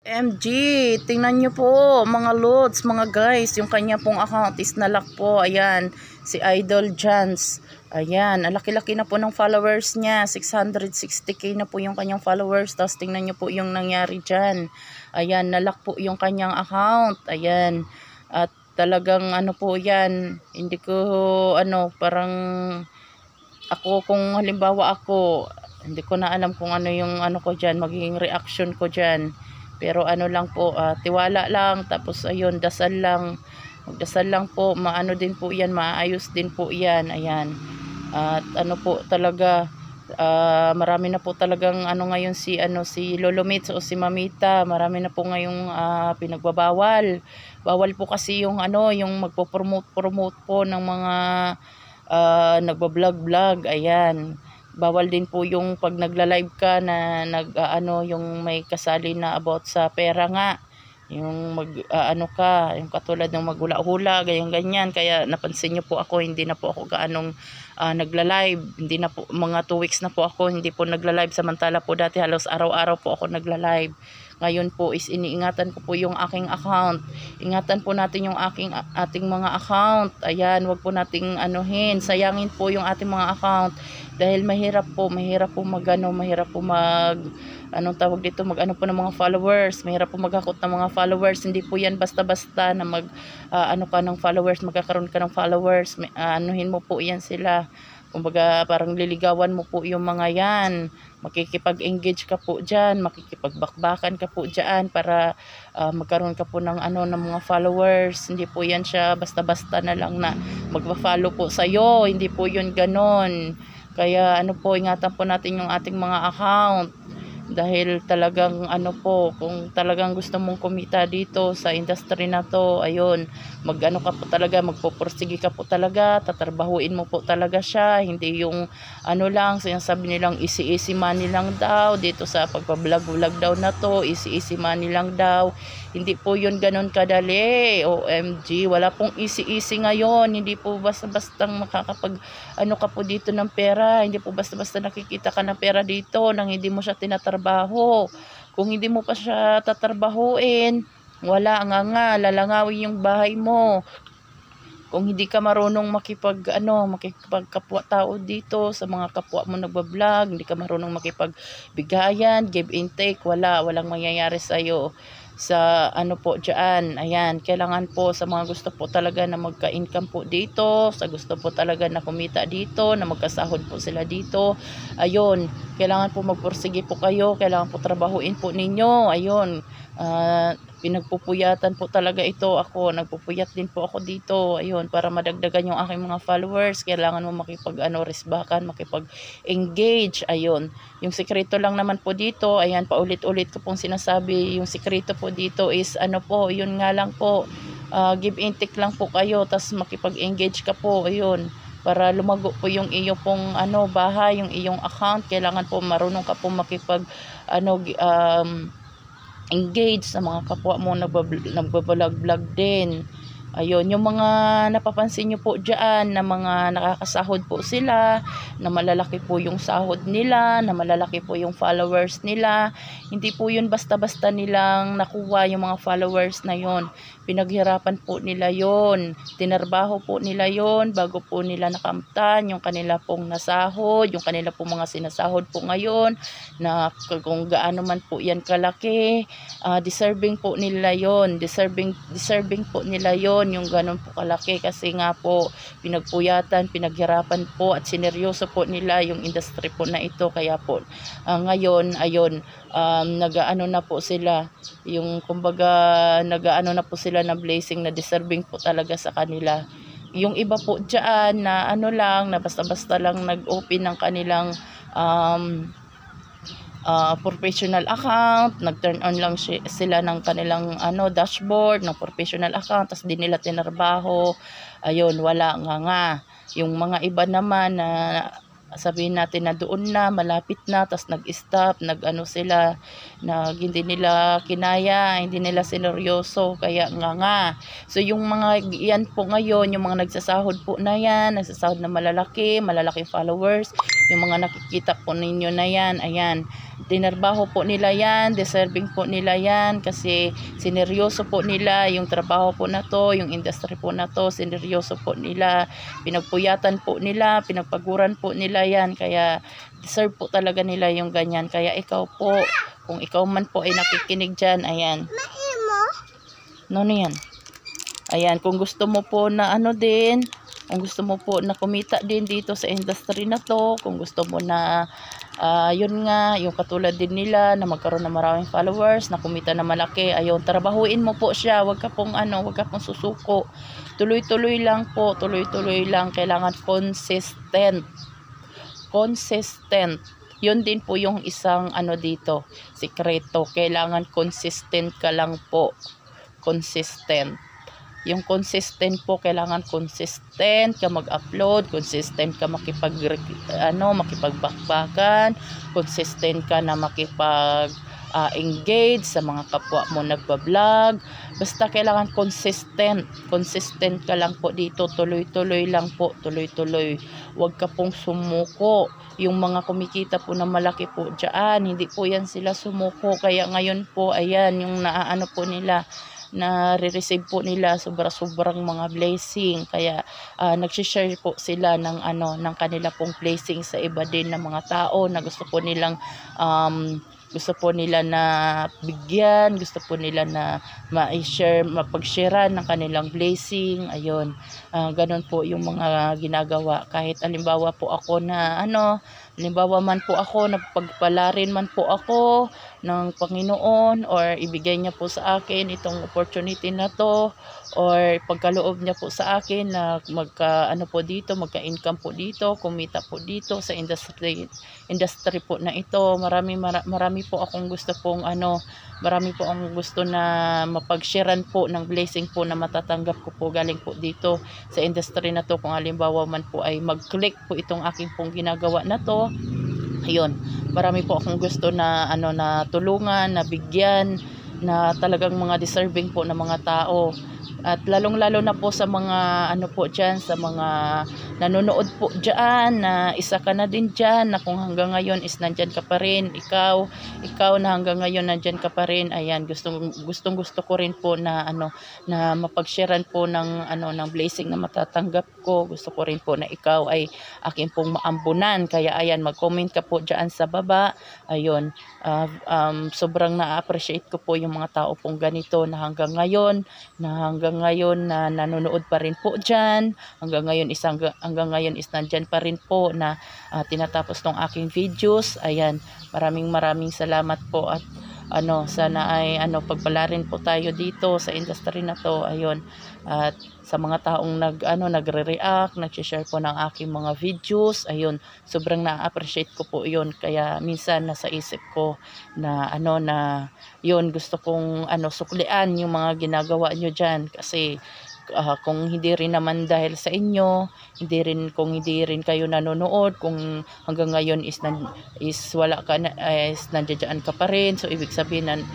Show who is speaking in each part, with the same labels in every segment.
Speaker 1: MG, tingnan nyo po mga lods, mga guys, yung kanya pong account is nalock po. Ayan, si Idol Jans. Ayan, ang laki-laki na po ng followers niya. 660k na po yung kanyang followers. Tapos tingnan nyo po yung nangyari dyan. Ayan, nalock po yung kanyang account. Ayan, at talagang ano po yan, hindi ko parang ako, kung halimbawa ako, hindi ko na alam kung ano yung ko dyan, magiging reaction ko dyan. Pero ano lang po, tiwala lang, tapos ayun, dasal lang. Magdasal lang po, maano din po yan, maayos din po yan. Ayan. At ano po talaga, marami na po talagang ngayon si Lolo Mitz o si Mamita, marami na po ngayong pinagbabawal. Bawal po kasi yung yung magpo-promote po ng mga nagba-vlog. Ayan. Bawal din po yung pag nagla-live ka na yung may kasali na about sa pera nga. Yung ka, yung katulad ng maghula-hula, ganyan. Kaya napansin niyo po ako, hindi na po ako gaanong nagla-live. Hindi na po, mga 2 weeks na po ako hindi po nagla-live. Samantala po dati halos araw-araw po ako nagla-live. Ngayon po is iniingatan ko po yung aking account. Ingatan po natin yung ating mga account. Ayan, wag po nating sayangin po yung ating mga account dahil mahirap po mag tawag dito, mag po ng mga followers. Mahirap po maghakot ng mga followers. Hindi po yan basta-basta na ka ng followers, magkakaroon ka ng followers. Anuhin mo po yan sila. Kumbaga parang liligawan mo po yung mga yan. Makikipag-engage ka po dyan, makikipagbakbakan ka po dyan para magkaroon ka po ng ng mga followers. Hindi po yan siya basta-basta na lang na magpa-follow po sa'yo. Hindi po yun ganon. Kaya ingatan po natin yung ating mga account. Dahil talagang kung talagang gusto mong kumita dito sa industry na to, ayun, ka po talaga, magpupursige ka po talaga, tatrabahuin mo po talaga siya, hindi yung lang, sinasabi nilang easy money lang daw, dito sa pagpa-vlog daw na to, easy money lang daw. Hindi po yun ganon kadali, OMG, wala pong easy ngayon, hindi po basta-bastang makakapag ka po dito ng pera, hindi po basta-basta nakikita ka ng pera dito nang hindi mo siya tinatrabaho. Kung hindi mo pa siya tatrabahuin, wala nga, lalangawin yung bahay mo. Kung hindi ka marunong makipagkapwa tao dito sa mga kapwa mo nagba-vlog, hindi ka marunong makipagbigayan, give and take, walang mangyayari sa'yo sa po dyan. Ayan, kailangan po sa mga gusto po talaga na magka-income po dito, sa gusto po talaga na kumita dito, na magkasahod po sila dito, ayun, kailangan po magpursige po kayo, kailangan po trabahuin po ninyo. Ayun, pinagpupuyatan po talaga ito. Ako, nagpupuyat din po ako dito. Ayun, para madagdagan yung aking mga followers, kailangan mo resbakan, makipag-engage. Ayun, yung sikreto lang naman po dito, ayan, paulit-ulit ko pong sinasabi, yung sikreto po dito is yun nga lang po, give and take lang po kayo, tas makipag-engage ka po. Ayun, para lumago po yung iyo pong bahay, yung iyong account. Kailangan po marunong ka po engage sa mga kapwa mo nagbablog din. Ayun, yung mga napapansin nyo po dyan na mga nakakasahod po sila, na malalaki po yung sahod nila, na malalaki po yung followers nila. Hindi po yun basta-basta nilang nakuha yung mga followers na yun. Pinaghirapan po nila yun. Tinarbaho po nila yun bago po nila nakamtan yung kanila pong nasahod, yung kanila pong mga sinasahod po ngayon, na kung gaano man po yan kalaki, deserving po nila yun. Deserving po nila yun, yung ganun po kalaki, kasi nga po pinagpuyatan, pinaghirapan po at sineryoso po nila yung industry po na ito. Kaya po ngayon, ayun, nagaano na po sila, yung kumbaga nagaano na po sila na blessing, na deserving po talaga sa kanila. Yung iba po dyan na lang, na basta-basta lang nag-open ng kanilang professional account, nag-turn on lang sila ng kanilang dashboard ng professional account, tas di nila tinarbaho. Ayun, wala nga. Yung mga iba naman na sabihin natin na doon na, malapit na, tas nag-stop, sila, hindi nila kinaya, hindi nila sineryoso, kaya nga. So yung mga yan po ngayon, yung mga nagsasahod po na yan, nagsasahod na malalaking followers, yung mga nakikita po ninyo na yan, ayan, Tinarbaho po nila yan, deserving po nila yan kasi sineryoso po nila yung trabaho po na to, yung industry po na to, sineryoso po nila, pinagpuyatan po nila, pinagpaguran po nila yan, kaya deserve po talaga nila yung ganyan. Kaya ikaw po, kung ikaw man po ay nakikinig dyan, ayan. Ano yan? Ayan, kung gusto mo po na ano din, kung gusto mo po na kumita din dito sa industry na to, kung gusto mo na yun nga, yung katulad din nila na magkaroon ng maraming followers, na kumita na malaki, ayun, trabahuin mo po siya, wag ka pong susuko. Tuloy-tuloy lang po, tuloy-tuloy lang, kailangan consistent. Yun din po yung isang dito, sikreto, kailangan consistent ka lang po. Consistent. Yung consistent po, kailangan consistent ka mag-upload, consistent ka makipagbakbakan, consistent ka na engage sa mga kapwa mo nagba-vlog. Basta kailangan consistent ka lang po dito, tuloy-tuloy lang po, tuloy-tuloy. Huwag ka pong sumuko. Yung mga kumikita po na malaki po dyan, hindi po yan sila sumuko. Kaya ngayon po, ayan, yung naaano po nila, na re-receive po nila sobrang mga blessing, kaya nag-share po sila ng ng kanila pong blessing sa iba din na mga tao na gusto po nila na bigyan, gusto po nila na mapag-share ng kanilang blessing. Ayun, ganun po yung mga ginagawa. Kahit alimbawa po ako na halimbawa man po ako, napagpalarin man po ako ng Panginoon, or ibigay niya po sa akin itong opportunity na to, or pagkaloob niya po sa akin na magka-income po dito, kumita po dito sa industry po na ito. Marami po akong gusto pong marami po akong gusto na mapag-sharean po ng blessing po na matatanggap ko po galing po dito sa industry na to. Kung halimbawa man po ay mag-click po itong aking pong ginagawa na to, ayun, marami po akong gusto na na tulungan, na bigyan, na talagang mga deserving po na mga tao. At lalong-lalo na po sa mga po dyan, sa mga nanonood po dyan, na isa ka na din dyan, na kung hanggang ngayon is nandyan ka pa rin, ikaw na hanggang ngayon nandyan ka pa rin. Ayan, gustong gusto ko rin po na na mapag-sharean po ng ng blessing na matatanggap ko. Gusto ko rin po na ikaw ay akin pong maambunan. Kaya ayan, mag-comment ka po dyan sa baba. Ayun, sobrang na-appreciate ko po yung mga tao pong ganito na hanggang ngayon na nanonood pa rin po dyan. Hanggang ngayon is nandyan pa rin po na tinatapos tong aking videos. Ayan, maraming salamat po, at sana ay pagpalarin po tayo dito sa industry na to. Ayun, at sa mga taong nagre-react, nag-share po ng aking mga videos. Ayun, sobrang na-appreciate ko po 'yon. Kaya minsan nasa isip ko na na yun, gusto kong suklian yung mga ginagawa nyo dyan, kasi kung hindi rin naman dahil sa inyo, kung hindi rin kayo nanonood, kung hanggang ngayon is wala ka na, is nandiyan ka pa rin, so ibig sabihin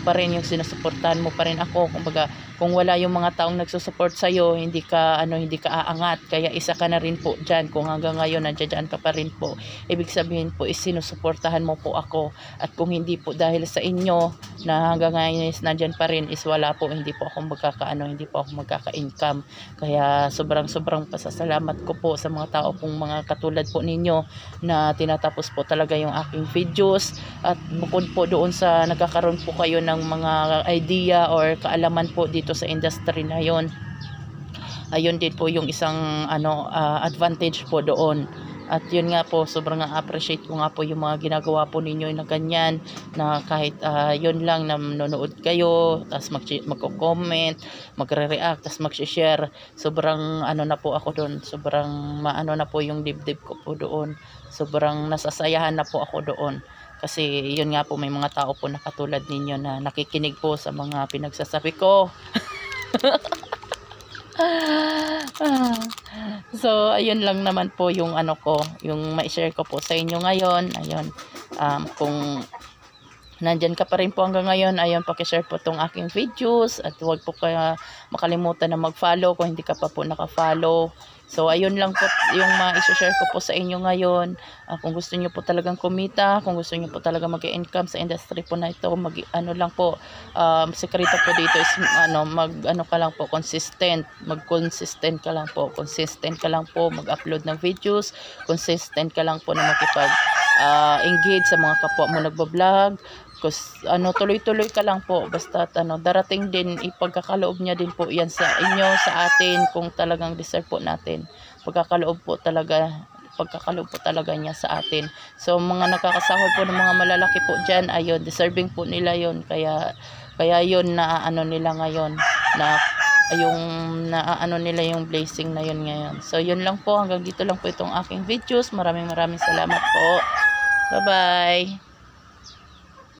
Speaker 1: pa rin yung sinusuportahan mo pa rin ako. Kumbaga, kung wala yung mga taong nagsusupport sa iyo, hindi ka aangat. Kaya isa ka na rin po diyan. Kung hanggang ngayon nandiyan ka pa rin po, ibig sabihin po is sinusuportahan mo po ako. At kung hindi po dahil sa inyo na hanggang ngayon is nandiyan pa rin, is wala po, hindi po ako magkaka-income. Kaya sobrang pasasalamat ko po sa mga tao pong mga katulad po ninyo na tinatapos po talaga yung aking videos. At bukod po doon sa nagkakaroon po kayo ng mga idea or kaalaman po dito sa industry na yon, ayun din po yung isang advantage po doon. At yun nga po, sobrang appreciate ko nga po yung mga ginagawa po ninyo na ganyan, na kahit yun lang na nanonood kayo, tapos magko-comment, magre-react, tapos mag-share. Sobrang na po ako doon, sobrang maano na po yung dibdib ko po doon. Sobrang nasasayahan na po ako doon. Kasi yun nga po, may mga tao po na katulad ninyo na nakikinig po sa mga pinagsasabi ko. So ayun lang naman po yung yung ma-share ko po sa inyo ngayon. Ayun, kung nandyan ka pa rin po hanggang ngayon, ayun, pakishare po tong aking videos at huwag po kaya makalimutan na mag-follow kung hindi ka pa po naka-follow. So ayun lang po yung ma-share ko po sa inyo ngayon. Kung gusto niyo po talagang kumita, kung gusto niyo po talaga mag-income sa industry po na ito, ano lang po, sekreto po dito is mag ka lang po, mag-consistent ka lang po, mag-upload ng videos, consistent ka lang po na makipag engage sa mga kapwa mo nagba-vlog. Tuloy-tuloy ka lang po, basta darating din, ipagkakaloob niya din po yan sa inyo, sa atin, kung talagang deserve po natin. Pagkakaloob po talaga niya sa atin. So mga nakakasahod po ng mga malalaki po dyan, ayun, deserving po nila yon, kaya yun na nila ngayon, na nila yung blessing na yun ngayon. So yun lang po, hanggang dito lang po itong aking videos. Maraming salamat po. Bye bye.